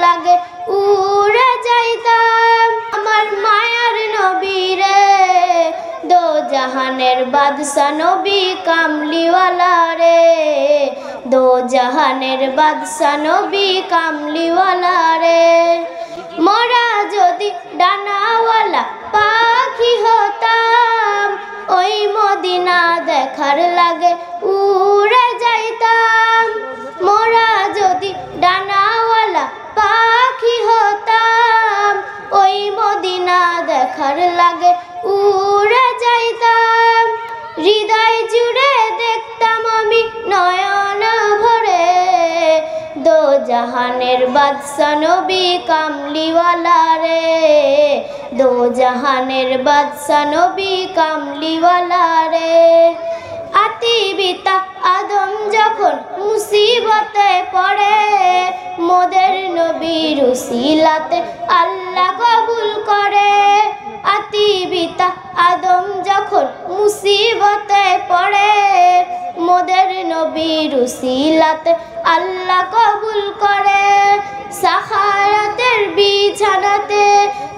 লাগে উড়ে যাইতাম। আমার মায়ার নবী রে দো জাহানের বাদশা নবী কামলিওয়ালা রে, দো জাহানের বাদশা নবী কামলিওয়ালা রে। মোরা যদি ডানাওয়ালা পাখি হতাম, ওই মদিনা দেখার লাগে উড়ে যাইতাম। মোরা যদি ডানাওয়ালা পাখি হতাম, ওই মদিনা দেখার লাগে উড়ে যাইতাম। হৃদয় জুড়ে দেখতাম আমি নয়ন ভরে, দো জাহানের বাদশা নবী কামলিওয়ালা রে, দো জাহানের বাদশা নবী কামলিওয়ালা রে। আতি পিতা আদম যখন মুসিবতে পড়ে, মোদের নবীর উসিলাতে আল্লাহ কবুল করে। আতি পিতা আদম যখন মুসিবতে পড়ে, মোদের নবীর উসিলাতে আল্লাহ কবুল করে। সাখারাতের বিছানাতে,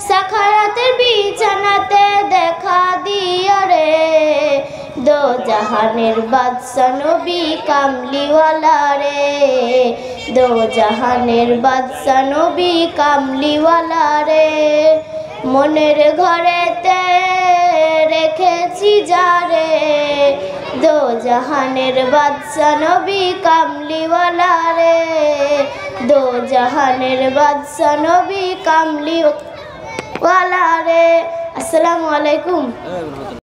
সাখারাতের বিছানাতে দেখা দিও রে, দো জাহানের বাদশা নবী কামলিওয়ালা রে, দো জাহানের বাদশা নবী কামলিওয়ালা রে। মনের ঘরেতে রেখেছি যারে, দো জাহানের বাদশা নবী কামলিওয়ালা রে, দো জাহানের বাদশা নবী কামলিওয়ালা রে। আসসালামু আলাইকুম।